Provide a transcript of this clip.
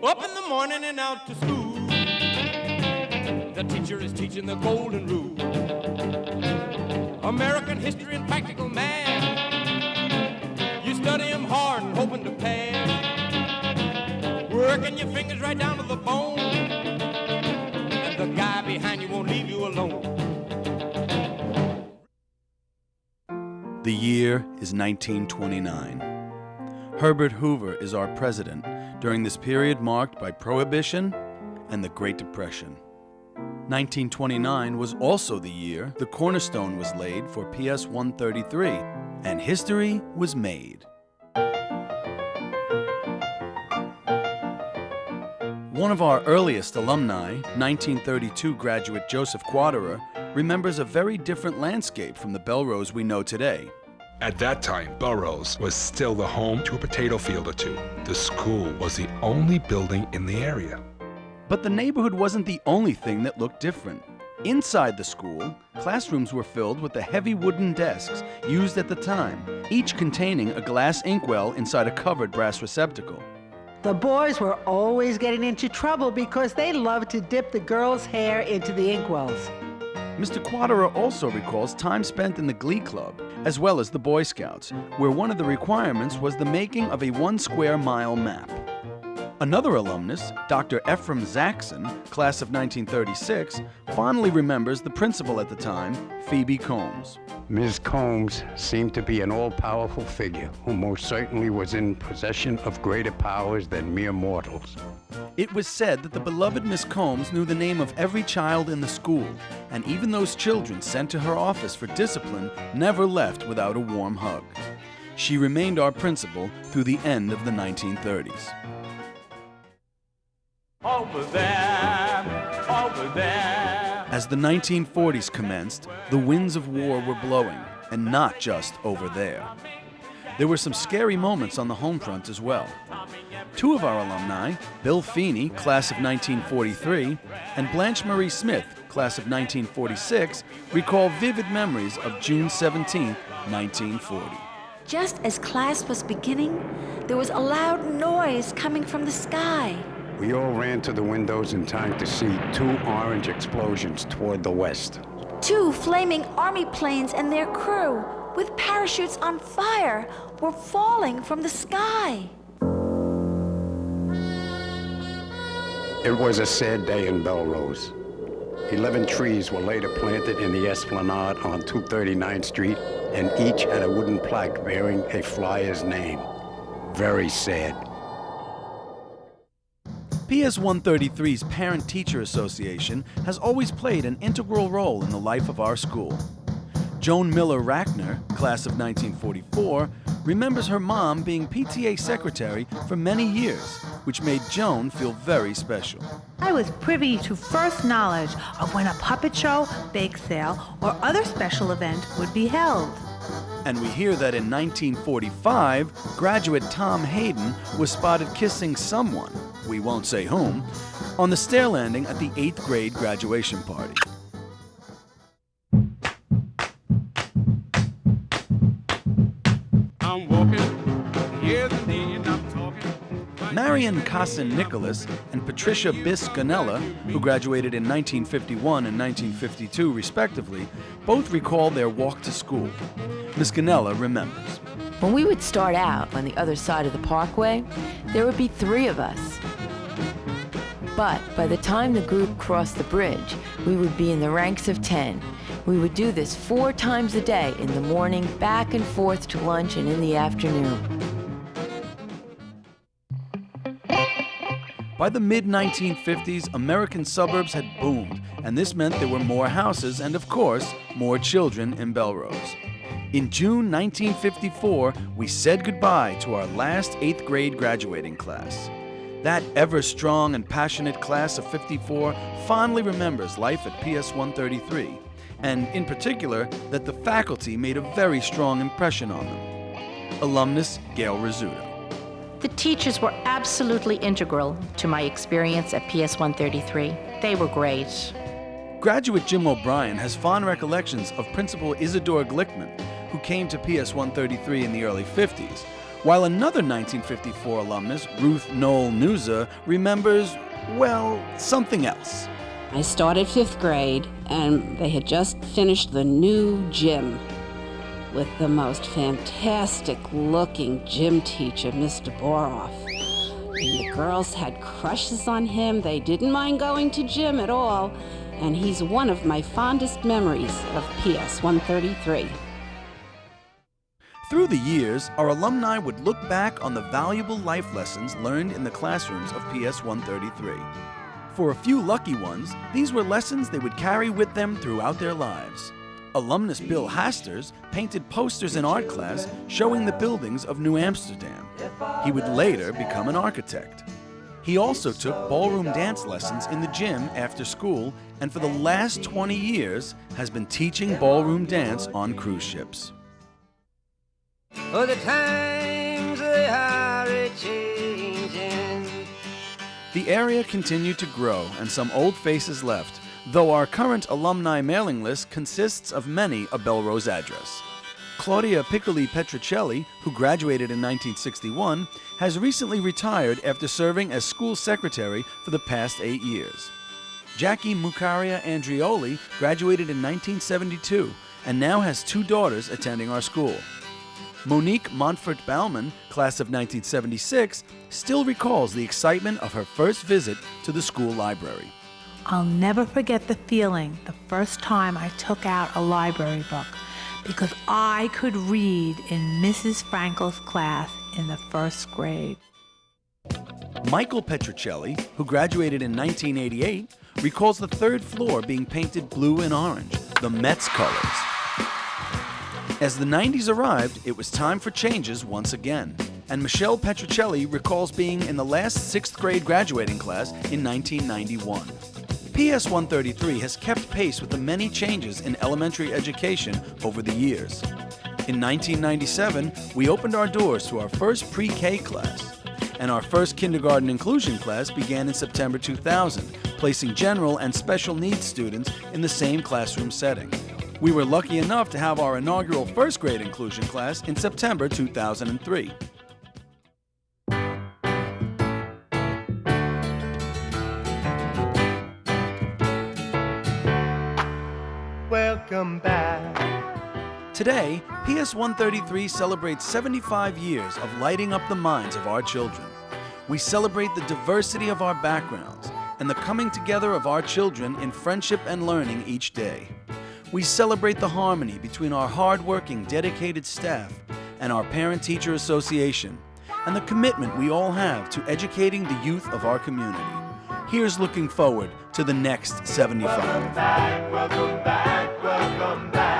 Up in the morning and out to school. The teacher is teaching the golden rule. American history and practical math. You study them hard and hoping to pass. Working your fingers right down to the bone. And the guy behind you won't leave you alone. The year is 1929. Herbert Hoover is our president during this period marked by Prohibition and the Great Depression. 1929 was also the year the cornerstone was laid for PS 133, and history was made. One of our earliest alumni, 1932 graduate Joseph Quaderer, remembers a very different landscape from the Belrose we know today. At that time, Belrose was still the home to a potato field or two. The school was the only building in the area. But the neighborhood wasn't the only thing that looked different. Inside the school, classrooms were filled with the heavy wooden desks used at the time, each containing a glass inkwell inside a covered brass receptacle. The boys were always getting into trouble because they loved to dip the girls' hair into the inkwells. Mr. Quaderer also recalls time spent in the Glee Club, as well as the Boy Scouts, where one of the requirements was the making of a 1 square mile map. Another alumnus, Dr. Ephraim Zaxon, class of 1936, fondly remembers the principal at the time, Phoebe Combs. Ms. Combs seemed to be an all-powerful figure who most certainly was in possession of greater powers than mere mortals. It was said that the beloved Miss Combs knew the name of every child in the school, and even those children sent to her office for discipline never left without a warm hug. She remained our principal through the end of the 1930s. Over there. As the 1940s commenced, the winds of war were blowing, and not just over there. There were some scary moments on the home front as well. Two of our alumni, Bill Feeney, class of 1943, and Blanche Marie Smith, class of 1946, recall vivid memories of June 17, 1940. Just as class was beginning, there was a loud noise coming from the sky. We all ran to the windows in time to see 2 orange explosions toward the west. 2 flaming army planes and their crew, with parachutes on fire, were falling from the sky. It was a sad day in Belrose. 11 trees were later planted in the Esplanade on 239th Street, and each had a wooden plaque bearing a flyer's name. Very sad. PS 133's Parent-Teacher Association has always played an integral role in the life of our school. Joan Miller Rackner, class of 1944, remembers her mom being PTA secretary for many years, which made Joan feel very special. I was privy to first knowledge of when a puppet show, bake sale, or other special event would be held. And we hear that in 1945, graduate Tom Hayden was spotted kissing someone, we won't say whom, on the stair landing at the 8th grade graduation party. I'm walking, here's the need, I'm talking. Marion Cossin Nicholas and Patricia Biss Ganella, who graduated in 1951 and 1952 respectively, both recall their walk to school. Miss Ganella remembers. When we would start out on the other side of the parkway, there would be 3 of us. But by the time the group crossed the bridge, we would be in the ranks of 10. We would do this 4 times a day, in the morning, back and forth to lunch, and in the afternoon. By the mid-1950s, American suburbs had boomed, and this meant there were more houses and, of course, more children in Belrose. In June 1954, we said goodbye to our last 8th grade graduating class. That ever-strong and passionate class of 54 fondly remembers life at PS 133, and in particular, that the faculty made a very strong impression on them. Alumnus Gail Rizzuto. The teachers were absolutely integral to my experience at PS 133. They were great. Graduate Jim O'Brien has fond recollections of Principal Isidore Glickman, who came to PS 133 in the early 50s, While another 1954 alumnus, Ruth Noel Newser, remembers, well, something else. I started 5th grade, and they had just finished the new gym with the most fantastic-looking gym teacher, Mr. Boroff. And the girls had crushes on him. They didn't mind going to gym at all, and he's one of my fondest memories of PS 133. Through the years, our alumni would look back on the valuable life lessons learned in the classrooms of PS 133. For a few lucky ones, these were lessons they would carry with them throughout their lives. Alumnus Bill Hasters painted posters in art class showing the buildings of New Amsterdam. He would later become an architect. He also took ballroom dance lessons in the gym after school, and for the last 20 years has been teaching ballroom dance on cruise ships. Oh, the times they are a-changin'. The area continued to grow and some old faces left, though our current alumni mailing list consists of many a Belrose address. Claudia Piccoli Petricelli, who graduated in 1961, has recently retired after serving as school secretary for the past 8 years. Jackie Mucaria Andrioli graduated in 1972 and now has 2 daughters attending our school. Monique Montfort-Baumann, class of 1976, still recalls the excitement of her first visit to the school library. I'll never forget the feeling the first time I took out a library book because I could read in Mrs. Frankel's class in the 1st grade. Michael Petricelli, who graduated in 1988, recalls the 3rd floor being painted blue and orange, the Mets colors. As the 90s arrived, it was time for changes once again, and Michelle Petricelli recalls being in the last 6th grade graduating class in 1991. PS 133 has kept pace with the many changes in elementary education over the years. In 1997, we opened our doors to our first pre-K class, and our first kindergarten inclusion class began in September 2000, placing general and special needs students in the same classroom setting. We were lucky enough to have our inaugural 1st grade inclusion class in September 2003. Welcome back. Today, PS 133 celebrates 75 years of lighting up the minds of our children. We celebrate the diversity of our backgrounds and the coming together of our children in friendship and learning each day. We celebrate the harmony between our hard-working, dedicated staff and our Parent-Teacher Association, and the commitment we all have to educating the youth of our community. Here's looking forward to the next 75. Welcome back, welcome back, welcome back.